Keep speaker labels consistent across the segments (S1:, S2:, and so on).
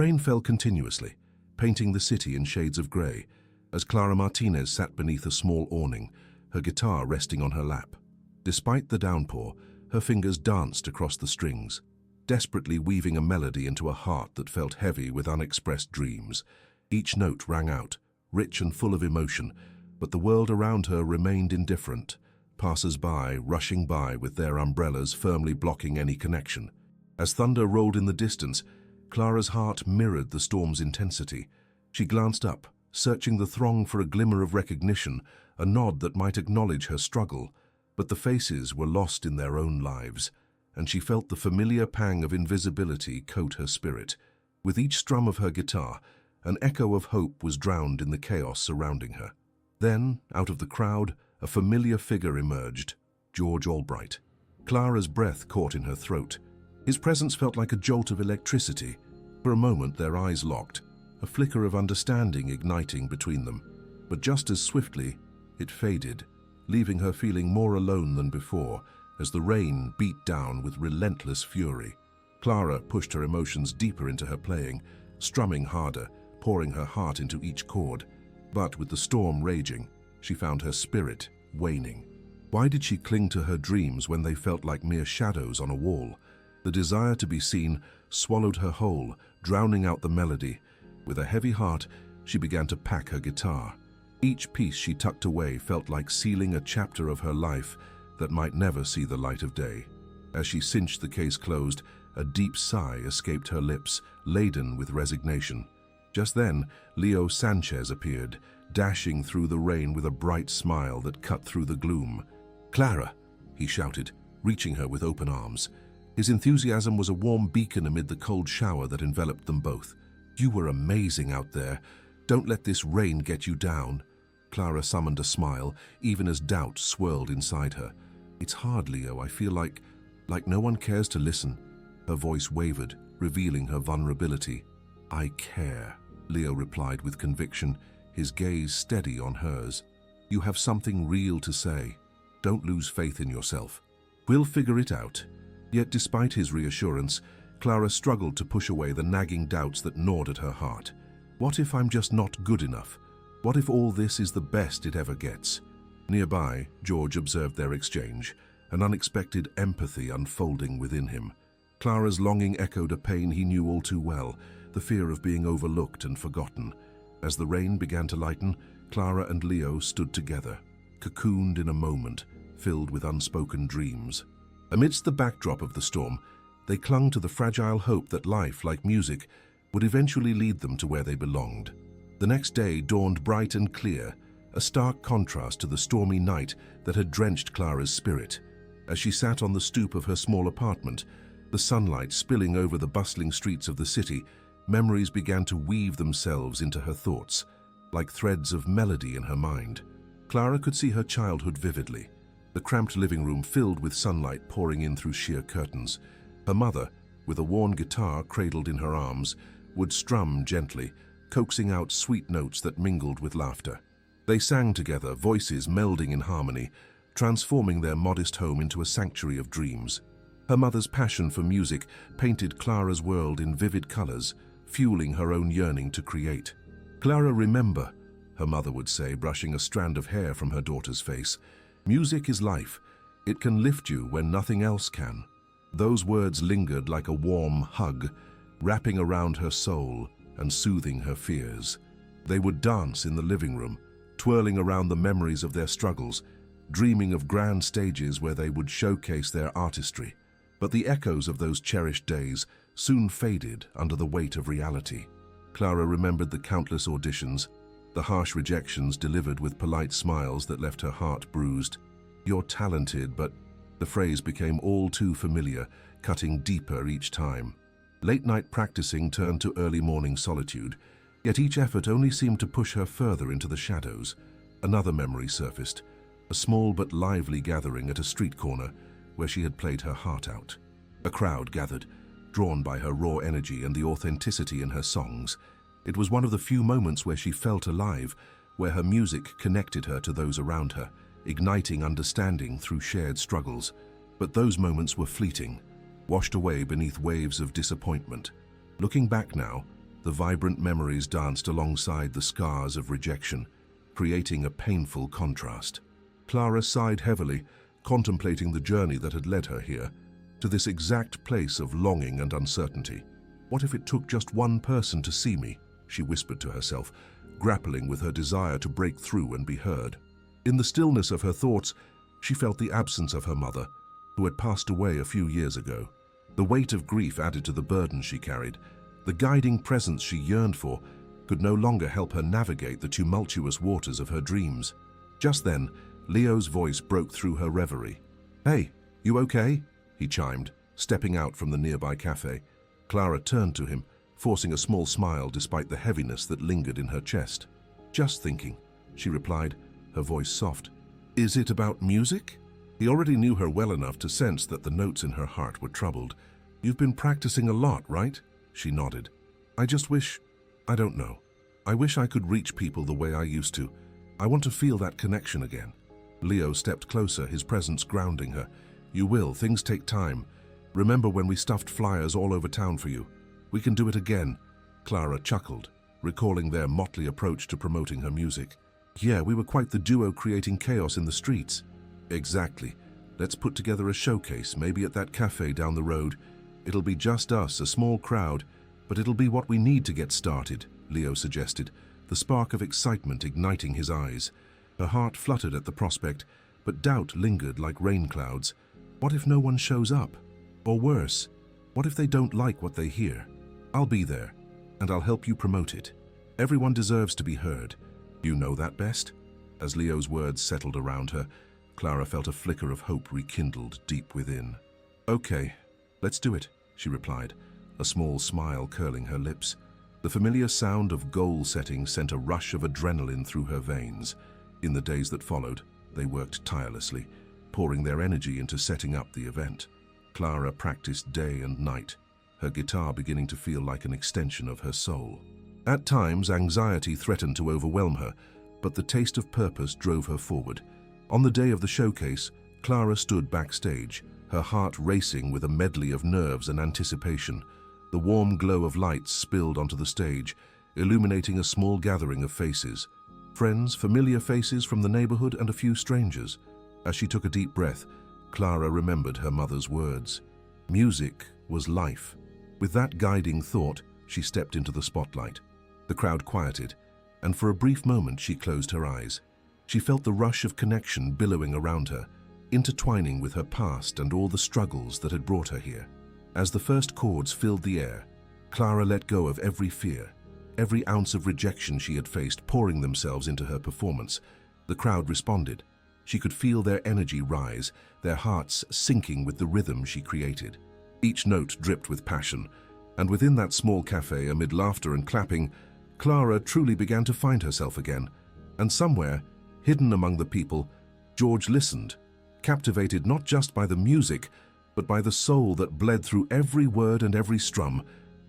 S1: Rain fell continuously, painting the city in shades of grey, as Clara Martinez sat beneath a small awning, her guitar resting on her lap. Despite the downpour, her fingers danced across the strings, desperately weaving a melody into a heart that felt heavy with unexpressed dreams. Each note rang out, rich and full of emotion, but the world around her remained indifferent, passers-by rushing by with their umbrellas firmly blocking any connection. As thunder rolled in the distance, Clara's heart mirrored the storm's intensity. She glanced up, searching the throng for a glimmer of recognition, a nod that might acknowledge her struggle, but the faces were lost in their own lives, and she felt the familiar pang of invisibility coat her spirit. With each strum of her guitar, an echo of hope was drowned in the chaos surrounding her. Then, out of the crowd, a familiar figure emerged, George Albright. Clara's breath caught in her throat. His presence felt like a jolt of electricity. For a moment their eyes locked, a flicker of understanding igniting between them. But just as swiftly, it faded, leaving her feeling more alone than before as the rain beat down with relentless fury. Clara pushed her emotions deeper into her playing, strumming harder, pouring her heart into each chord. But with the storm raging, she found her spirit waning. Why did she cling to her dreams when they felt like mere shadows on a wall? The desire to be seen swallowed her whole, drowning out the melody. With a heavy heart, she began to pack her guitar. Each piece she tucked away felt like sealing a chapter of her life that might never see the light of day. As she cinched the case closed, a deep sigh escaped her lips, laden with resignation. Just then, Leo Sanchez appeared, dashing through the rain with a bright smile that cut through the gloom. "Clara!" he shouted, reaching her with open arms. His enthusiasm was a warm beacon amid the cold shower that enveloped them both. "You were amazing out there. Don't let this rain get you down." Clara summoned a smile, even as doubt swirled inside her. "It's hard, Leo. I feel like no one cares to listen." Her voice wavered, revealing her vulnerability. "I care," Leo replied with conviction, his gaze steady on hers. "You have something real to say. Don't lose faith in yourself. We'll figure it out." Yet despite his reassurance, Clara struggled to push away the nagging doubts that gnawed at her heart. What if I'm just not good enough? What if all this is the best it ever gets? Nearby, George observed their exchange, an unexpected empathy unfolding within him. Clara's longing echoed a pain he knew all too well, the fear of being overlooked and forgotten. As the rain began to lighten, Clara and Leo stood together, cocooned in a moment, filled with unspoken dreams. Amidst the backdrop of the storm, they clung to the fragile hope that life, like music, would eventually lead them to where they belonged. The next day dawned bright and clear, a stark contrast to the stormy night that had drenched Clara's spirit. As she sat on the stoop of her small apartment, the sunlight spilling over the bustling streets of the city, memories began to weave themselves into her thoughts, like threads of melody in her mind. Clara could see her childhood vividly, the cramped living room filled with sunlight pouring in through sheer curtains. Her mother, with a worn guitar cradled in her arms, would strum gently, coaxing out sweet notes that mingled with laughter. They sang together, voices melding in harmony, transforming their modest home into a sanctuary of dreams. Her mother's passion for music painted Clara's world in vivid colors, fueling her own yearning to create. "Clara, remember," her mother would say, brushing a strand of hair from her daughter's face, "music is life. It can lift you when nothing else can." Those words lingered like a warm hug, wrapping around her soul and soothing her fears. They would dance in the living room, twirling around the memories of their struggles, dreaming of grand stages where they would showcase their artistry. But the echoes of those cherished days soon faded under the weight of reality. Clara remembered the countless auditions, the harsh rejections delivered with polite smiles that left her heart bruised. "You're talented, but..." The phrase became all too familiar, cutting deeper each time. Late-night practicing turned to early morning solitude, yet each effort only seemed to push her further into the shadows. Another memory surfaced, a small but lively gathering at a street corner where she had played her heart out. A crowd gathered, drawn by her raw energy and the authenticity in her songs. It was one of the few moments where she felt alive, where her music connected her to those around her, igniting understanding through shared struggles. But those moments were fleeting, washed away beneath waves of disappointment. Looking back now, The vibrant memories danced alongside the scars of rejection, creating a painful contrast. Clara sighed heavily, contemplating the journey that had led her here, to this exact place of longing and uncertainty. What if it took just one person to see me? She whispered to herself, grappling with her desire to break through and be heard. In the stillness of her thoughts, she felt the absence of her mother, who had passed away a few years ago. The weight of grief added to the burden she carried. The guiding presence she yearned for could no longer help her navigate the tumultuous waters of her dreams. Just then, Leo's voice broke through her reverie. "Hey, you okay?" he chimed, stepping out from the nearby cafe. Clara turned to him, forcing a small smile despite the heaviness that lingered in her chest. "Just thinking," she replied, her voice soft. "Is it about music?" He already knew her well enough to sense that the notes in her heart were troubled. "You've been practicing a lot, right?" She nodded. "I just wish... I don't know. I wish I could reach people the way I used to. I want to feel that connection again." Leo stepped closer, his presence grounding her. "You will. Things take time. Remember when we stuffed flyers all over town for you? We can do it again." Clara chuckled, recalling their motley approach to promoting her music. "Yeah, we were quite the duo creating chaos in the streets." "Exactly. Let's put together a showcase, maybe at that cafe down the road. It'll be just us, a small crowd, but it'll be what we need to get started," Leo suggested, the spark of excitement igniting his eyes. Her heart fluttered at the prospect, but doubt lingered like rain clouds. What if no one shows up? Or worse, what if they don't like what they hear? "I'll be there, and I'll help you promote it. Everyone deserves to be heard. You know that best." As Leo's words settled around her, Clara felt a flicker of hope rekindled deep within. "Okay, let's do it," she replied, a small smile curling her lips. The familiar sound of goal setting sent a rush of adrenaline through her veins. In the days that followed, they worked tirelessly, pouring their energy into setting up the event. Clara practiced day and night, her guitar beginning to feel like an extension of her soul. At times, anxiety threatened to overwhelm her, but the taste of purpose drove her forward. On the day of the showcase, Clara stood backstage, her heart racing with a medley of nerves and anticipation. The warm glow of lights spilled onto the stage, illuminating a small gathering of faces. Friends, familiar faces from the neighborhood, and a few strangers. As she took a deep breath, Clara remembered her mother's words. Music was life. With that guiding thought, she stepped into the spotlight. The crowd quieted, and for a brief moment she closed her eyes. She felt the rush of connection billowing around her, intertwining with her past and all the struggles that had brought her here. As the first chords filled the air, Clara let go of every fear, every ounce of rejection she had faced pouring themselves into her performance. The crowd responded. She could feel their energy rise, their hearts sinking with the rhythm she created. Each note dripped with passion, and within that small cafe, amid laughter and clapping, Clara truly began to find herself again. And somewhere, hidden among the people, George listened, captivated not just by the music, but by the soul that bled through every word and every strum.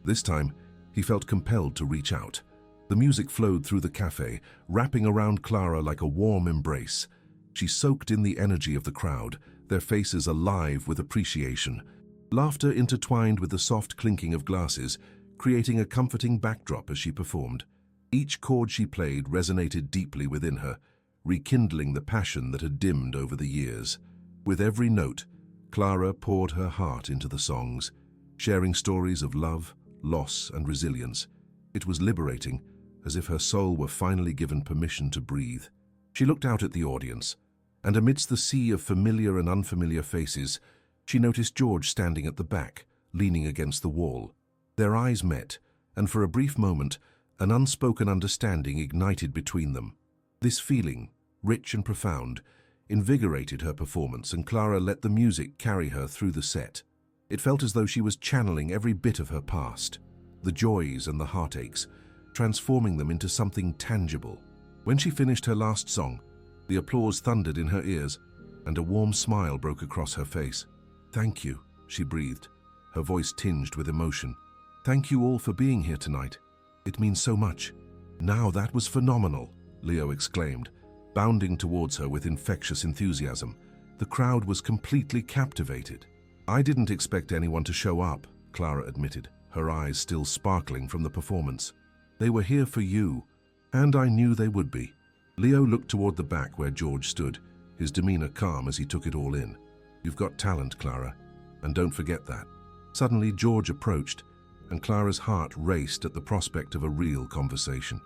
S1: This time, he felt compelled to reach out. The music flowed through the cafe, wrapping around Clara like a warm embrace. She soaked in the energy of the crowd, their faces alive with appreciation. Laughter intertwined with the soft clinking of glasses, creating a comforting backdrop as she performed. Each chord she played resonated deeply within her, rekindling the passion that had dimmed over the years. With every note, Clara poured her heart into the songs, sharing stories of love, loss, and resilience. It was liberating, as if her soul were finally given permission to breathe. She looked out at the audience, and amidst the sea of familiar and unfamiliar faces, she noticed George standing at the back, leaning against the wall. Their eyes met, and for a brief moment, an unspoken understanding ignited between them. This feeling, rich and profound, invigorated her performance, and Clara let the music carry her through the set. It felt as though she was channeling every bit of her past, the joys and the heartaches, transforming them into something tangible. When she finished her last song, the applause thundered in her ears, and a warm smile broke across her face. "Thank you," she breathed, her voice tinged with emotion. "Thank you all for being here tonight. It means so much." "Now that was phenomenal," Leo exclaimed, bounding towards her with infectious enthusiasm. The crowd was completely captivated. "I didn't expect anyone to show up," Clara admitted, her eyes still sparkling from the performance. "They were here for you, and I knew they would be." Leo looked toward the back where George stood, his demeanor calm as he took it all in. "You've got talent, Clara, and don't forget that." Suddenly, George approached, and Clara's heart raced at the prospect of a real conversation.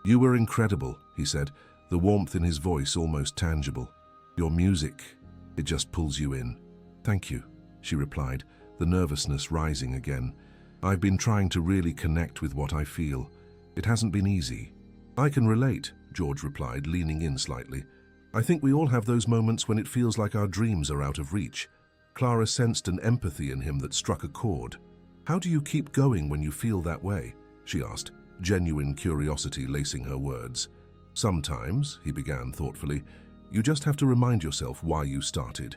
S1: "You were incredible," he said, the warmth in his voice almost tangible. "Your music, it just pulls you in." "Thank you," she replied, the nervousness rising again. "I've been trying to really connect with what I feel. It hasn't been easy." "I can relate," George replied, leaning in slightly. "I think we all have those moments when it feels like our dreams are out of reach." Clara sensed an empathy in him that struck a chord. "How do you keep going when you feel that way?" she asked, genuine curiosity lacing her words. "Sometimes," he began thoughtfully, "you just have to remind yourself why you started.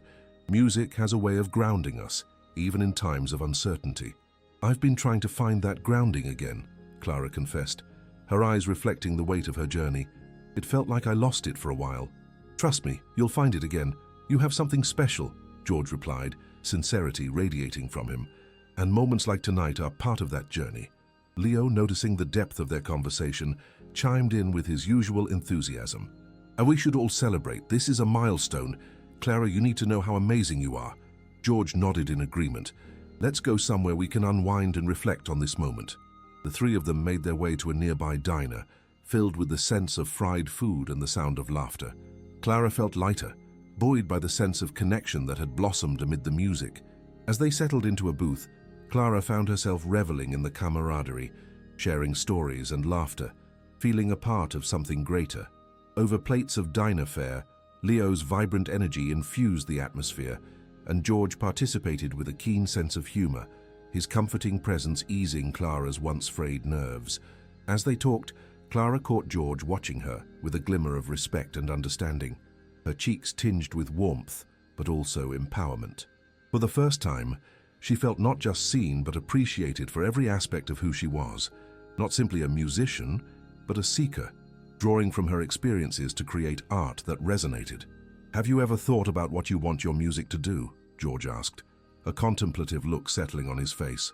S1: Music has a way of grounding us, even in times of uncertainty." "I've been trying to find that grounding again," Clara confessed, her eyes reflecting the weight of her journey. "It felt like I lost it for a while." "Trust me, you'll find it again. You have something special," George replied, sincerity radiating from him. "And moments like tonight are part of that journey." Leo, noticing the depth of their conversation, chimed in with his usual enthusiasm. "And we should all celebrate. This is a milestone. Clara, you need to know how amazing you are." George nodded in agreement. "Let's go somewhere we can unwind and reflect on this moment." The three of them made their way to a nearby diner, filled with the sense of fried food and the sound of laughter. Clara felt lighter, buoyed by the sense of connection that had blossomed amid the music. As they settled into a booth, Clara found herself reveling in the camaraderie, sharing stories and laughter, feeling a part of something greater. Over plates of diner fare, Leo's vibrant energy infused the atmosphere, and George participated with a keen sense of humor, his comforting presence easing Clara's once frayed nerves. As they talked, Clara caught George watching her with a glimmer of respect and understanding, her cheeks tinged with warmth, but also empowerment. For the first time, she felt not just seen but appreciated for every aspect of who she was, not simply a musician, but a seeker, drawing from her experiences to create art that resonated. "Have you ever thought about what you want your music to do?" George asked, a contemplative look settling on his face.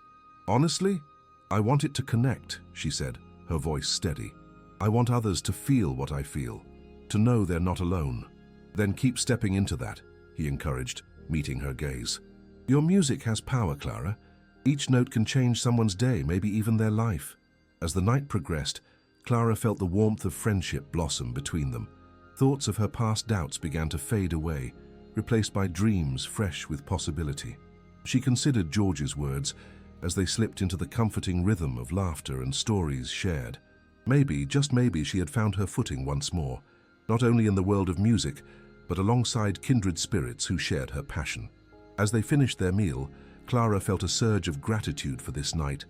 S1: "Honestly, I want it to connect," she said, her voice steady. "I want others to feel what I feel, to know they're not alone." "Then keep stepping into that," he encouraged, meeting her gaze. "Your music has power, Clara. Each note can change someone's day, maybe even their life." As the night progressed, Clara felt the warmth of friendship blossom between them. Thoughts of her past doubts began to fade away, replaced by dreams fresh with possibility. She considered George's words as they slipped into the comforting rhythm of laughter and stories shared. Maybe, just maybe, she had found her footing once more, not only in the world of music, but alongside kindred spirits who shared her passion. As they finished their meal, Clara felt a surge of gratitude for this night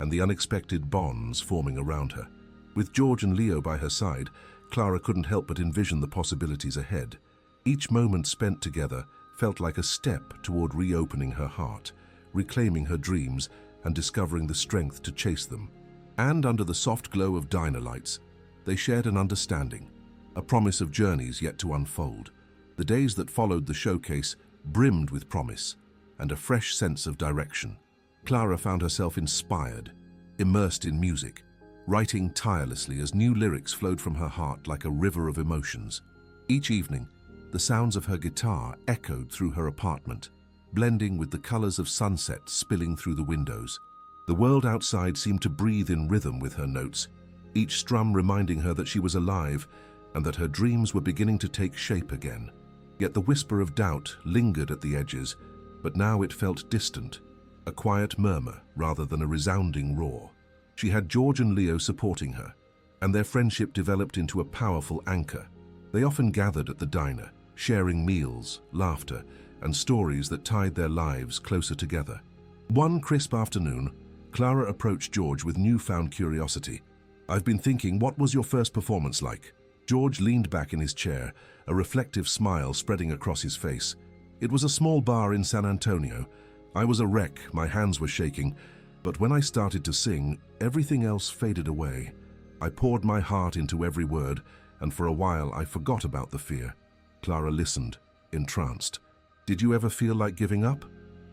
S1: and the unexpected bonds forming around her. With George and Leo by her side, Clara couldn't help but envision the possibilities ahead. Each moment spent together felt like a step toward reopening her heart, reclaiming her dreams, and discovering the strength to chase them. And under the soft glow of diner lights, they shared an understanding, a promise of journeys yet to unfold. The days that followed the showcase brimmed with promise and a fresh sense of direction. Clara found herself inspired, immersed in music, writing tirelessly as new lyrics flowed from her heart like a river of emotions. Each evening, the sounds of her guitar echoed through her apartment, blending with the colors of sunset spilling through the windows. The world outside seemed to breathe in rhythm with her notes, each strum reminding her that she was alive and that her dreams were beginning to take shape again. Yet the whisper of doubt lingered at the edges, but now it felt distant, a quiet murmur rather than a resounding roar. She had George and Leo supporting her, and their friendship developed into a powerful anchor. They often gathered at the diner, sharing meals, laughter, and stories that tied their lives closer together. One crisp afternoon, Clara approached George with newfound curiosity. "I've been thinking, what was your first performance like?" George leaned back in his chair, a reflective smile spreading across his face. "It was a small bar in San Antonio. I was a wreck, my hands were shaking, but when I started to sing, everything else faded away. I poured my heart into every word, and for a while I forgot about the fear." Clara listened, entranced. "Did you ever feel like giving up?"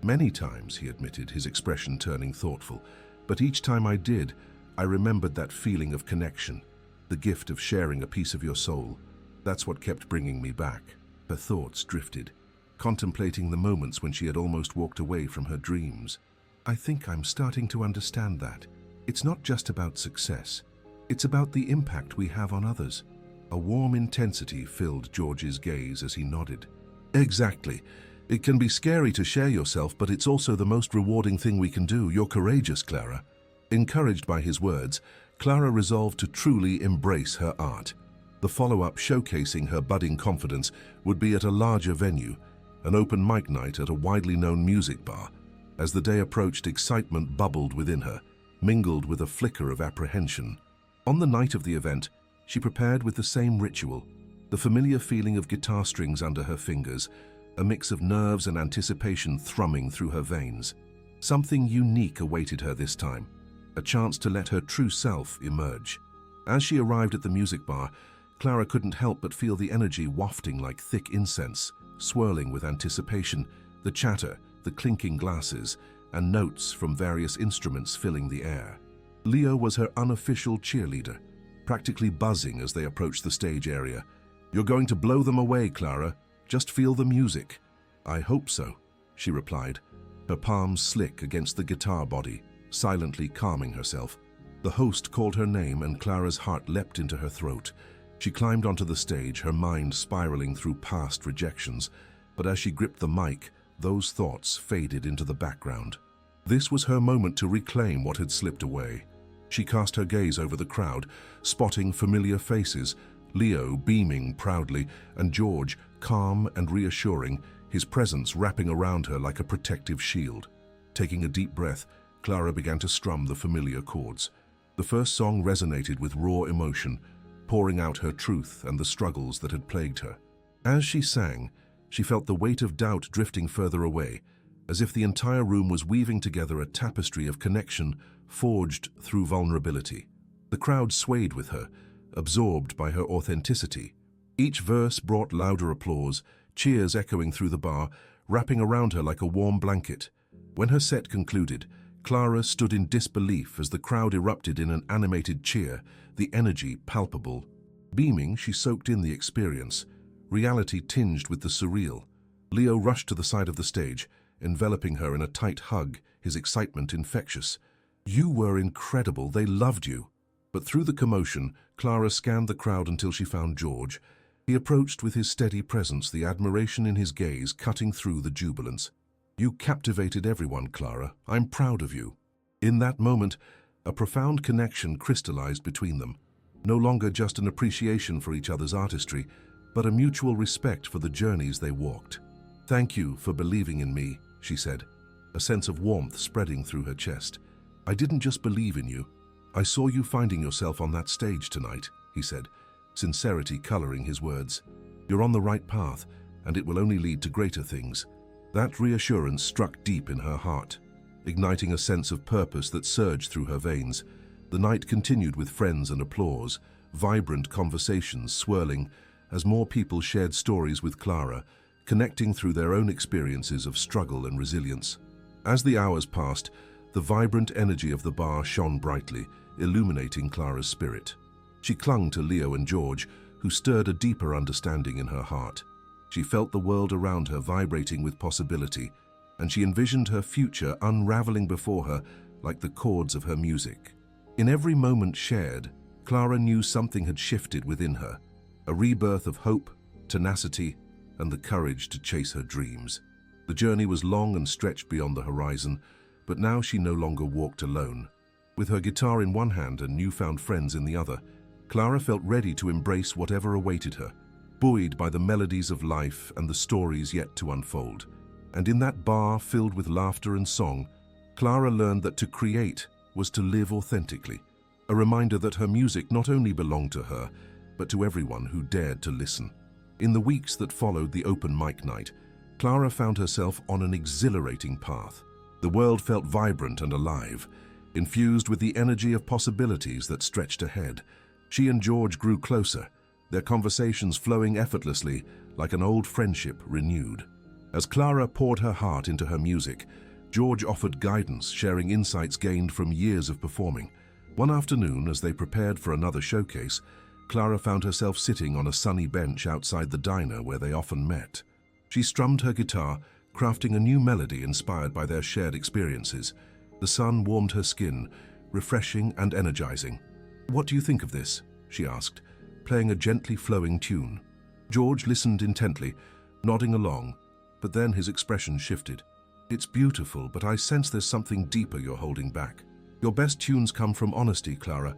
S1: "Many times," he admitted, his expression turning thoughtful. But each time I did, I remembered that feeling of connection, the gift of sharing a piece of your soul. That's what kept bringing me back. Her thoughts drifted, contemplating the moments when she had almost walked away from her dreams. I think I'm starting to understand that. It's not just about success. It's about the impact we have on others. A warm intensity filled George's gaze as he nodded. Exactly. It can be scary to share yourself, but it's also the most rewarding thing we can do. You're courageous, Clara. Encouraged by his words, Clara resolved to truly embrace her art. The follow-up showcasing her budding confidence would be at a larger venue, an open mic night at a widely known music bar. As the day approached, excitement bubbled within her, mingled with a flicker of apprehension. On the night of the event, she prepared with the same ritual, the familiar feeling of guitar strings under her fingers, a mix of nerves and anticipation thrumming through her veins. Something unique awaited her this time, a chance to let her true self emerge. As she arrived at the music bar, Clara couldn't help but feel the energy wafting like thick incense, swirling with anticipation, the chatter, the clinking glasses, and notes from various instruments filling the air. Leo was her unofficial cheerleader, practically buzzing as they approached the stage area. "You're going to blow them away, Clara. Just feel the music." "I hope so," she replied, her palms slick against the guitar body, silently calming herself. The host called her name and Clara's heart leapt into her throat. She climbed onto the stage, her mind spiraling through past rejections, but as she gripped the mic, those thoughts faded into the background. This was her moment to reclaim what had slipped away. She cast her gaze over the crowd, spotting familiar faces, Leo beaming proudly, and George, calm and reassuring, his presence wrapping around her like a protective shield. Taking a deep breath, Clara began to strum the familiar chords. The first song resonated with raw emotion, pouring out her truth and the struggles that had plagued her. As she sang, she felt the weight of doubt drifting further away, as if the entire room was weaving together a tapestry of connection forged through vulnerability. The crowd swayed with her, absorbed by her authenticity. Each verse brought louder applause, cheers echoing through the bar, wrapping around her like a warm blanket. When her set concluded, Clara stood in disbelief as the crowd erupted in an animated cheer, the energy palpable. Beaming, she soaked in the experience, reality tinged with the surreal. Leo rushed to the side of the stage, enveloping her in a tight hug, his excitement infectious. "You were incredible, they loved you." But through the commotion, Clara scanned the crowd until she found George. He approached with his steady presence, the admiration in his gaze cutting through the jubilance. "You captivated everyone, Clara. I'm proud of you." In that moment, a profound connection crystallized between them. No longer just an appreciation for each other's artistry, but a mutual respect for the journeys they walked. "Thank you for believing in me," she said, a sense of warmth spreading through her chest. "I didn't just believe in you. I saw you finding yourself on that stage tonight," he said, sincerity coloring his words. "You're on the right path, and it will only lead to greater things." That reassurance struck deep in her heart, igniting a sense of purpose that surged through her veins. The night continued with friends and applause, vibrant conversations swirling as more people shared stories with Clara, connecting through their own experiences of struggle and resilience. As the hours passed, the vibrant energy of the bar shone brightly, illuminating Clara's spirit. She clung to Leo and George, who stirred a deeper understanding in her heart. She felt the world around her vibrating with possibility, and she envisioned her future unraveling before her like the chords of her music. In every moment shared, Clara knew something had shifted within her, a rebirth of hope, tenacity, and the courage to chase her dreams. The journey was long and stretched beyond the horizon, but now she no longer walked alone. With her guitar in one hand and newfound friends in the other, Clara felt ready to embrace whatever awaited her, buoyed by the melodies of life and the stories yet to unfold. And in that bar filled with laughter and song, Clara learned that to create was to live authentically, a reminder that her music not only belonged to her, but to everyone who dared to listen. In the weeks that followed the open mic night, Clara found herself on an exhilarating path. The world felt vibrant and alive, infused with the energy of possibilities that stretched ahead. She and George grew closer, their conversations flowing effortlessly like an old friendship renewed. As Clara poured her heart into her music, George offered guidance, sharing insights gained from years of performing. One afternoon, as they prepared for another showcase, Clara found herself sitting on a sunny bench outside the diner where they often met. She strummed her guitar, crafting a new melody inspired by their shared experiences. The sun warmed her skin, refreshing and energizing. "What do you think of this?" she asked, playing a gently flowing tune. George listened intently, nodding along, but then his expression shifted. "It's beautiful, but I sense there's something deeper you're holding back. Your best tunes come from honesty, Clara.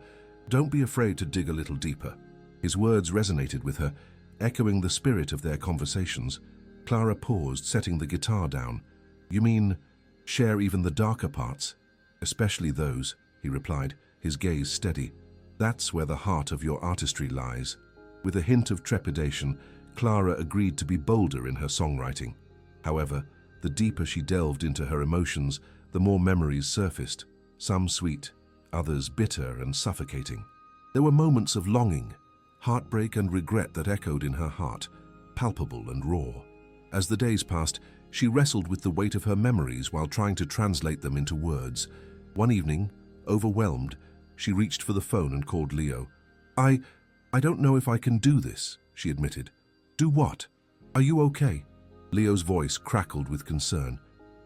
S1: Don't be afraid to dig a little deeper." His words resonated with her, echoing the spirit of their conversations. Clara paused, setting the guitar down. "You mean, share even the darker parts?" "Especially those," he replied, his gaze steady. "That's where the heart of your artistry lies." With a hint of trepidation, Clara agreed to be bolder in her songwriting. However, the deeper she delved into her emotions, the more memories surfaced, some sweet, others bitter and suffocating. There were moments of longing, heartbreak and regret that echoed in her heart, palpable and raw. As the days passed, she wrestled with the weight of her memories while trying to translate them into words. One evening, overwhelmed, she reached for the phone and called Leo. I don't know if I can do this," she admitted. "Do what? Are you okay?" Leo's voice crackled with concern.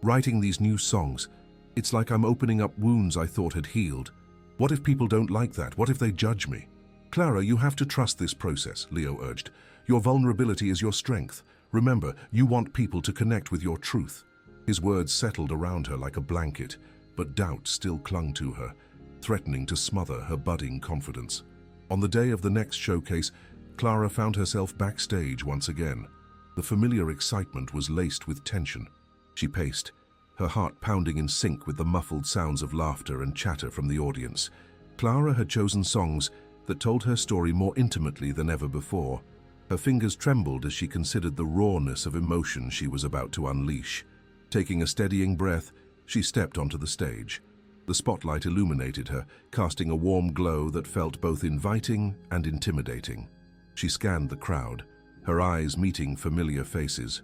S1: "Writing these new songs, it's like I'm opening up wounds I thought had healed. What if people don't like that? What if they judge me?" "Clara, you have to trust this process," Leo urged. "Your vulnerability is your strength. Remember, you want people to connect with your truth." His words settled around her like a blanket, but doubt still clung to her, threatening to smother her budding confidence. On the day of the next showcase, Clara found herself backstage once again. The familiar excitement was laced with tension. She paced, her heart pounding in sync with the muffled sounds of laughter and chatter from the audience. Clara had chosen songs that told her story more intimately than ever before. Her fingers trembled as she considered the rawness of emotion she was about to unleash. Taking a steadying breath, she stepped onto the stage. The spotlight illuminated her, casting a warm glow that felt both inviting and intimidating. She scanned the crowd, her eyes meeting familiar faces.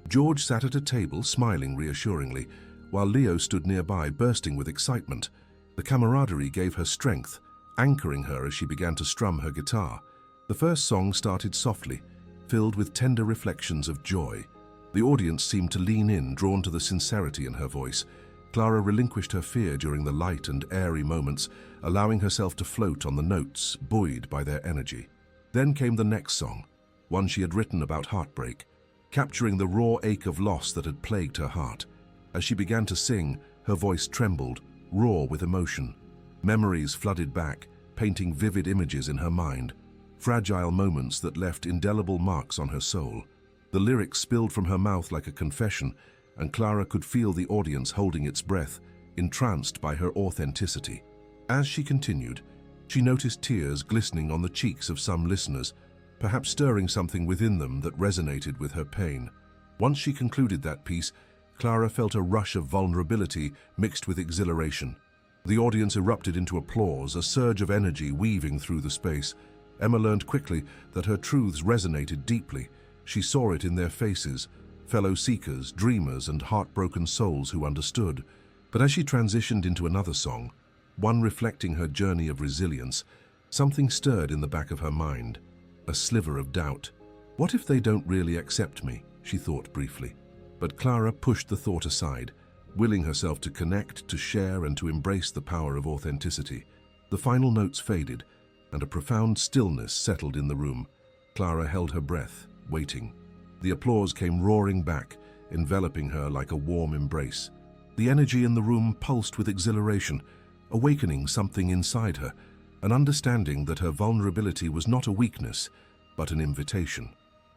S1: George sat at a table, smiling reassuringly, while Leo stood nearby, bursting with excitement. The camaraderie gave her strength, anchoring her as she began to strum her guitar. The first song started softly, filled with tender reflections of joy. The audience seemed to lean in, drawn to the sincerity in her voice. Clara relinquished her fear during the light and airy moments, allowing herself to float on the notes, buoyed by their energy. Then came the next song, one she had written about heartbreak, capturing the raw ache of loss that had plagued her heart. As she began to sing, her voice trembled, raw with emotion. Memories flooded back, painting vivid images in her mind, fragile moments that left indelible marks on her soul. The lyrics spilled from her mouth like a confession, and Clara could feel the audience holding its breath, entranced by her authenticity. As she continued, she noticed tears glistening on the cheeks of some listeners, perhaps stirring something within them that resonated with her pain. Once she concluded that piece, Clara felt a rush of vulnerability mixed with exhilaration. The audience erupted into applause, a surge of energy weaving through the space. Emma learned quickly that her truths resonated deeply. She saw it in their faces, fellow seekers, dreamers, and heartbroken souls who understood. But as she transitioned into another song, one reflecting her journey of resilience, something stirred in the back of her mind, a sliver of doubt. "What if they don't really accept me?" she thought briefly. But Clara pushed the thought aside, willing herself to connect, to share, and to embrace the power of authenticity. The final notes faded, and a profound stillness settled in the room. Clara held her breath, waiting. The applause came roaring back, enveloping her like a warm embrace. The energy in the room pulsed with exhilaration, awakening something inside her, an understanding that her vulnerability was not a weakness, but an invitation.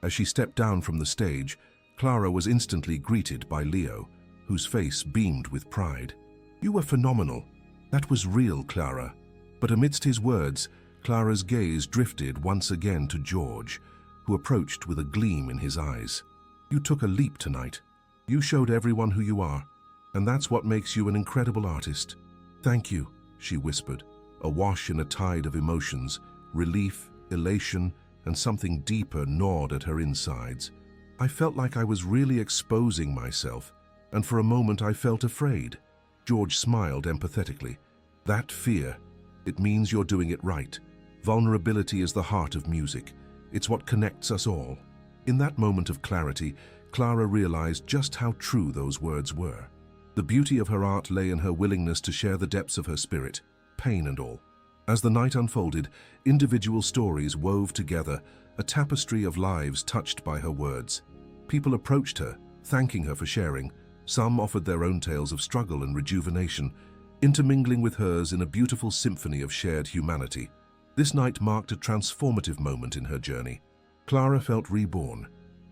S1: As she stepped down from the stage, Clara was instantly greeted by Leo, whose face beamed with pride. "You were phenomenal. That was real, Clara." But amidst his words, Clara's gaze drifted once again to George, who approached with a gleam in his eyes. "You took a leap tonight. You showed everyone who you are, and that's what makes you an incredible artist." "Thank you," she whispered, awash in a tide of emotions. Relief, elation, and something deeper gnawed at her insides. "I felt like I was really exposing myself, and for a moment I felt afraid. George smiled empathetically. That fear, it means you're doing it right. Vulnerability is the heart of music. It's what connects us all. In that moment of clarity, Clara realized just how true those words were. The beauty of her art lay in her willingness to share the depths of her spirit, pain and all. As the night unfolded, individual stories wove together, a tapestry of lives touched by her words. People approached her, thanking her for sharing. Some offered their own tales of struggle and rejuvenation, intermingling with hers in a beautiful symphony of shared humanity. This night marked a transformative moment in her journey. Clara felt reborn,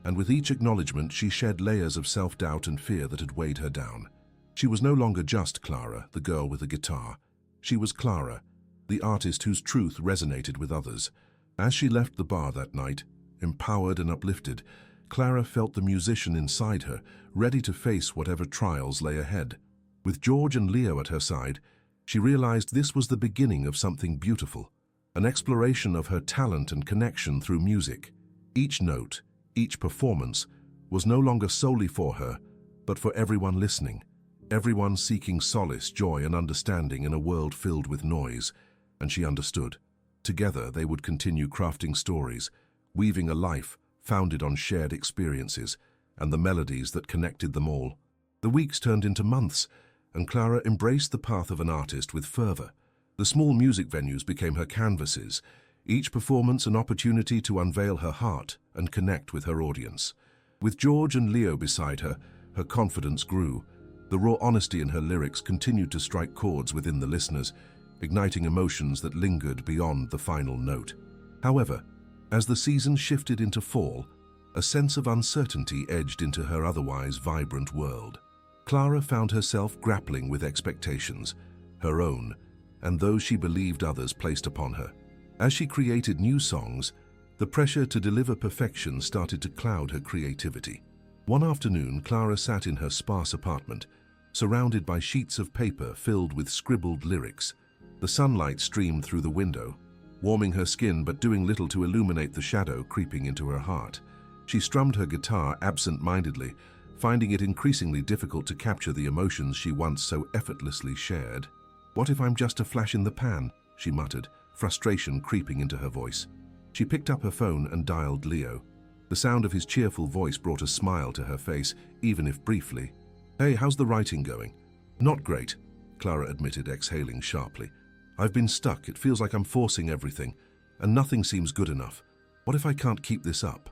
S1: and with each acknowledgement she shed layers of self-doubt and fear that had weighed her down. She was no longer just Clara, the girl with the guitar. She was Clara, the artist whose truth resonated with others. As she left the bar that night, empowered and uplifted, Clara felt the musician inside her, ready to face whatever trials lay ahead. With George and Leo at her side, she realized this was the beginning of something beautiful, an exploration of her talent and connection through music. Each note, each performance, was no longer solely for her, but for everyone listening. Everyone seeking solace, joy, and understanding in a world filled with noise, and she understood. Together they would continue crafting stories, weaving a life founded on shared experiences and the melodies that connected them all. The weeks turned into months, and Clara embraced the path of an artist with fervor. The small music venues became her canvases, each performance an opportunity to unveil her heart and connect with her audience. With George and Leo beside her, her confidence grew. The raw honesty in her lyrics continued to strike chords within the listeners, igniting emotions that lingered beyond the final note. However, as the season shifted into fall, a sense of uncertainty edged into her otherwise vibrant world. Clara found herself grappling with expectations, her own, and those she believed others placed upon her. As she created new songs, the pressure to deliver perfection started to cloud her creativity. One afternoon, Clara sat in her sparse apartment, surrounded by sheets of paper filled with scribbled lyrics. The sunlight streamed through the window, warming her skin but doing little to illuminate the shadow creeping into her heart. She strummed her guitar absent-mindedly, finding it increasingly difficult to capture the emotions she once so effortlessly shared. "What if I'm just a flash in the pan?" she muttered, frustration creeping into her voice. She picked up her phone and dialed Leo. The sound of his cheerful voice brought a smile to her face, even if briefly. "Hey, how's the writing going?" "Not great," Clara admitted, exhaling sharply. "I've been stuck. It feels like I'm forcing everything, and nothing seems good enough. What if I can't keep this up?"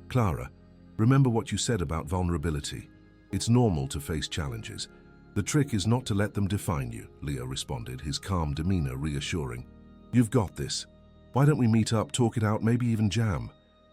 S1: "Clara, remember what you said about vulnerability. It's normal to face challenges. The trick is not to let them define you," Leo responded, his calm demeanor reassuring. "You've got this. Why don't we meet up, talk it out, maybe even jam?"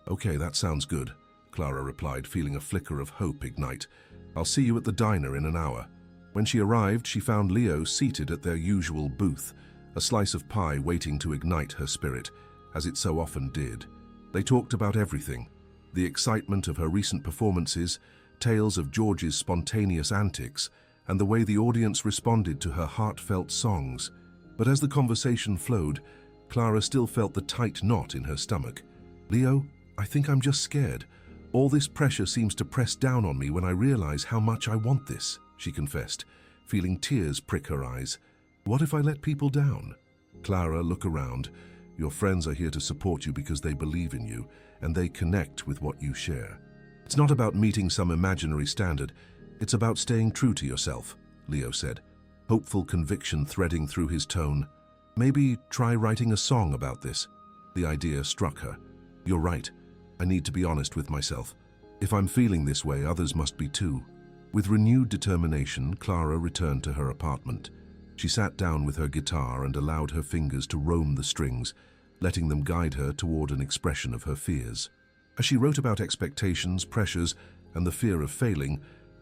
S1: "Okay, that sounds good," Clara replied, feeling a flicker of hope ignite. "I'll see you at the diner in an hour." When she arrived, she found Leo seated at their usual booth, a slice of pie waiting to ignite her spirit, as it so often did. They talked about everything: the excitement of her recent performances, tales of George's spontaneous antics, and the way the audience responded to her heartfelt songs. But as the conversation flowed, Clara still felt the tight knot in her stomach. "Leo, I think I'm just scared. All this pressure seems to press down on me when I realize how much I want this," she confessed, feeling tears prick her eyes. "What if I let people down?" "Clara, look around. Your friends are here to support you because they believe in you, and they connect with what you share. It's not about meeting some imaginary standard. It's about staying true to yourself," Leo said, hopeful conviction threading through his tone. "Maybe try writing a song about this." The idea struck her. "You're right. I need to be honest with myself. If I'm feeling this way, others must be too." With renewed determination, Clara returned to her apartment. She sat down with her guitar and allowed her fingers to roam the strings, letting them guide her toward an expression of her fears. As she wrote about expectations, pressures, and the fear of failing,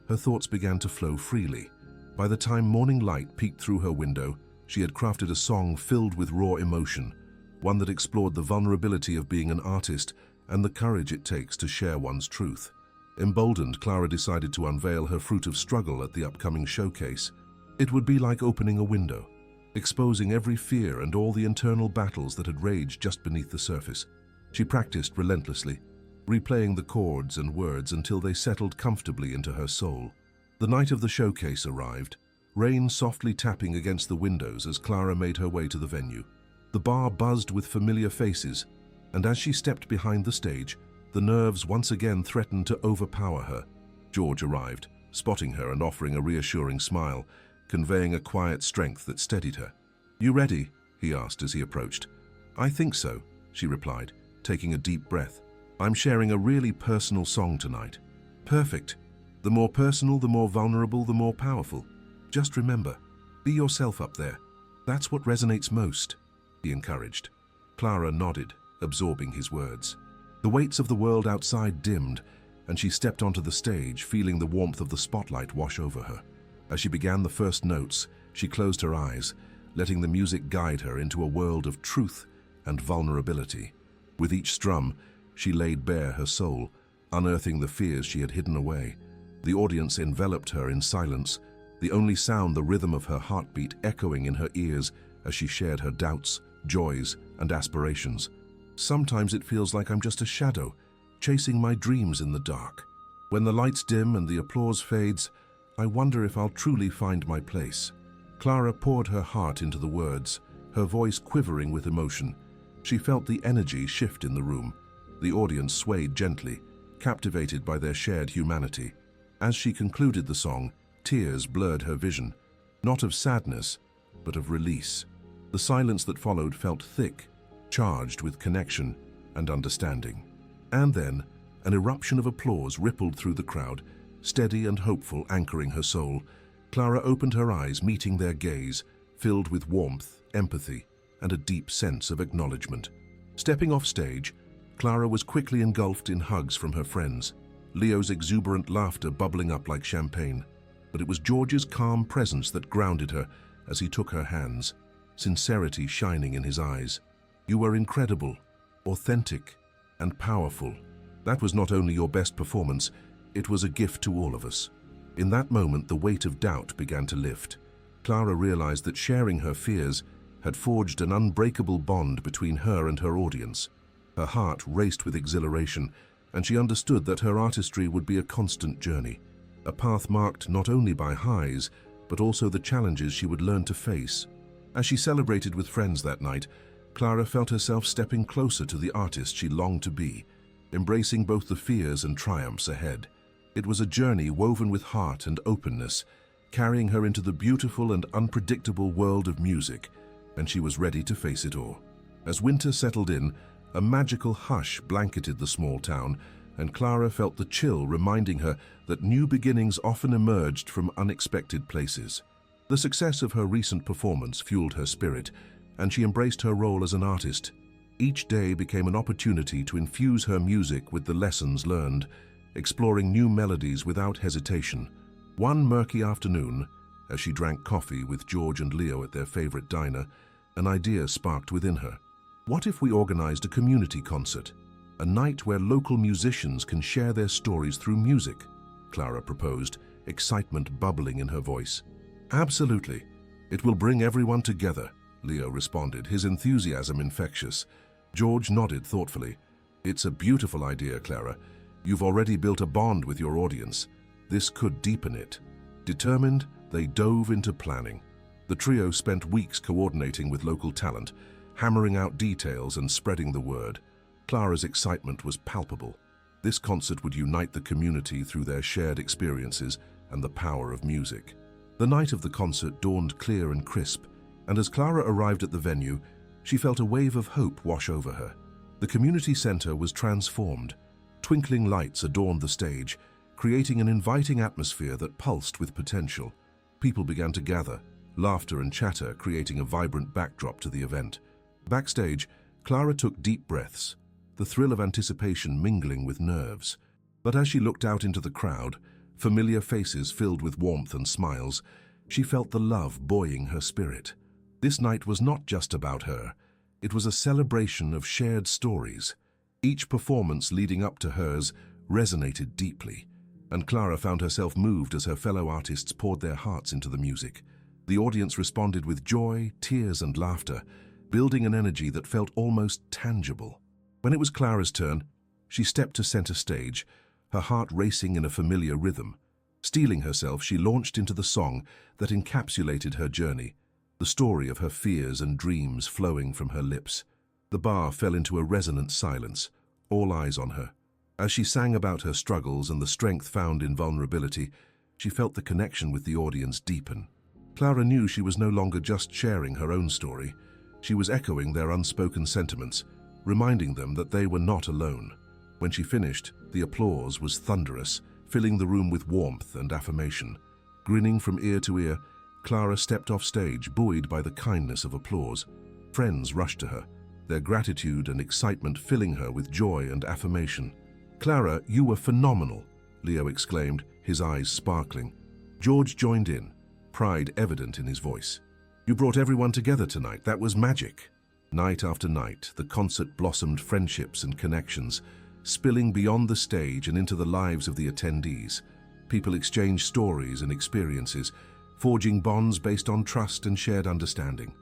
S1: her thoughts began to flow freely. By the time morning light peeked through her window, she had crafted a song filled with raw emotion, one that explored the vulnerability of being an artist and the courage it takes to share one's truth. Emboldened, Clara decided to unveil her fruit of struggle at the upcoming showcase. It would be like opening a window, exposing every fear and all the internal battles that had raged just beneath the surface. She practiced relentlessly, replaying the chords and words until they settled comfortably into her soul. The night of the showcase arrived, rain softly tapping against the windows as Clara made her way to the venue. The bar buzzed with familiar faces, and as she stepped behind the stage, the nerves once again threatened to overpower her. George arrived, spotting her and offering a reassuring smile, conveying a quiet strength that steadied her. "You ready?" he asked as he approached. "I think so," she replied, taking a deep breath. "I'm sharing a really personal song tonight." "Perfect. The more personal, the more vulnerable, the more powerful. Just remember, be yourself up there. That's what resonates most," he encouraged. Clara nodded, absorbing his words. The weights of the world outside dimmed, and she stepped onto the stage, feeling the warmth of the spotlight wash over her. As she began the first notes, she closed her eyes, letting the music guide her into a world of truth and vulnerability. With each strum, she laid bare her soul, unearthing the fears she had hidden away. The audience enveloped her in silence, the only sound the rhythm of her heartbeat echoing in her ears as she shared her doubts, joys, and aspirations. "Sometimes it feels like I'm just a shadow, chasing my dreams in the dark. When the lights dim and the applause fades, I wonder if I'll truly find my place." Clara poured her heart into the words, her voice quivering with emotion. She felt the energy shift in the room. The audience swayed gently, captivated by their shared humanity. As she concluded the song, tears blurred her vision, not of sadness, but of release. The silence that followed felt thick, charged with connection and understanding. And then, an eruption of applause rippled through the crowd, steady and hopeful, anchoring her soul. Clara opened her eyes, meeting their gaze, filled with warmth, empathy, and a deep sense of acknowledgement. Stepping off stage, Clara was quickly engulfed in hugs from her friends, Leo's exuberant laughter bubbling up like champagne. But it was George's calm presence that grounded her as he took her hands, sincerity shining in his eyes. "You were incredible, authentic, and powerful. That was not only your best performance, it was a gift to all of us." In that moment, the weight of doubt began to lift. Clara realized that sharing her fears had forged an unbreakable bond between her and her audience. Her heart raced with exhilaration, and she understood that her artistry would be a constant journey, a path marked not only by highs, but also the challenges she would learn to face. As she celebrated with friends that night, Clara felt herself stepping closer to the artist she longed to be, embracing both the fears and triumphs ahead. It was a journey woven with heart and openness, carrying her into the beautiful and unpredictable world of music, and she was ready to face it all. As winter settled in, a magical hush blanketed the small town, and Clara felt the chill reminding her that new beginnings often emerged from unexpected places. The success of her recent performance fueled her spirit, and she embraced her role as an artist. Each day became an opportunity to infuse her music with the lessons learned, exploring new melodies without hesitation. One murky afternoon, as she drank coffee with George and Leo at their favorite diner, an idea sparked within her. What if we organized a community concert? A night where local musicians can share their stories through music, Clara proposed, excitement bubbling in her voice. "Absolutely. It will bring everyone together," Leo responded, his enthusiasm infectious. George nodded thoughtfully. "It's a beautiful idea, Clara. You've already built a bond with your audience. This could deepen it." Determined, they dove into planning. The trio spent weeks coordinating with local talent, hammering out details and spreading the word. Clara's excitement was palpable. This concert would unite the community through their shared experiences and the power of music. The night of the concert dawned clear and crisp, and as Clara arrived at the venue, she felt a wave of hope wash over her. The community center was transformed. Twinkling lights adorned the stage, creating an inviting atmosphere that pulsed with potential. People began to gather, laughter and chatter creating a vibrant backdrop to the event. Backstage, Clara took deep breaths, the thrill of anticipation mingling with nerves. But as she looked out into the crowd, familiar faces filled with warmth and smiles, she felt the love buoying her spirit. This night was not just about her. It was a celebration of shared stories. Each performance leading up to hers resonated deeply, and Clara found herself moved as her fellow artists poured their hearts into the music. The audience responded with joy, tears, and laughter, building an energy that felt almost tangible. When it was Clara's turn, she stepped to center stage, her heart racing in a familiar rhythm. Steeling herself, she launched into the song that encapsulated her journey, the story of her fears and dreams flowing from her lips. The bar fell into a resonant silence, all eyes on her. As she sang about her struggles and the strength found in vulnerability, she felt the connection with the audience deepen. Clara knew she was no longer just sharing her own story. She was echoing their unspoken sentiments, reminding them that they were not alone. When she finished, the applause was thunderous, filling the room with warmth and affirmation. Grinning from ear to ear, Clara stepped off stage, buoyed by the kindness of applause. Friends rushed to her, their gratitude and excitement filling her with joy and affirmation. "Clara, you were phenomenal," Leo exclaimed, his eyes sparkling. George joined in, pride evident in his voice. "You brought everyone together tonight. That was magic." Night after night, the concert blossomed friendships and connections, spilling beyond the stage and into the lives of the attendees. People exchanged stories and experiences, forging bonds based on trust and shared understanding.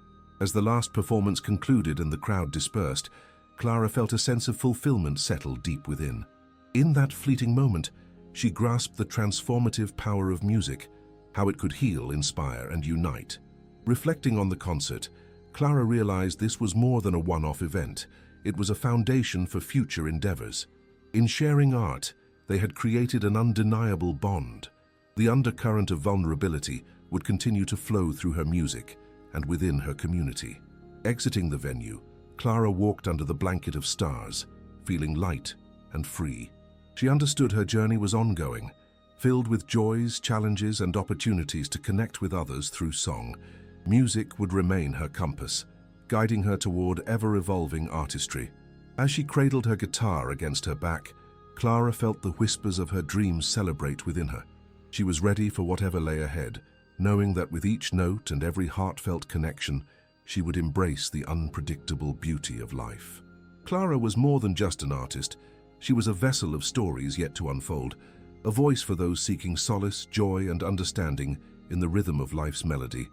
S1: As the last performance concluded and the crowd dispersed, Clara felt a sense of fulfillment settle deep within. In that fleeting moment, she grasped the transformative power of music, how it could heal, inspire, and unite. Reflecting on the concert, Clara realized this was more than a one-off event. It was a foundation for future endeavors. In sharing art, they had created an undeniable bond. The undercurrent of vulnerability would continue to flow through her music and within her community. Exiting the venue, Clara walked under the blanket of stars, feeling light and free. She understood her journey was ongoing, filled with joys, challenges, and opportunities to connect with others through song. Music would remain her compass, guiding her toward ever-evolving artistry. As she cradled her guitar against her back, Clara felt the whispers of her dreams celebrate within her. She was ready for whatever lay ahead, knowing that with each note and every heartfelt connection, she would embrace the unpredictable beauty of life. Clara was more than just an artist. She was a vessel of stories yet to unfold, a voice for those seeking solace, joy, and understanding in the rhythm of life's melody.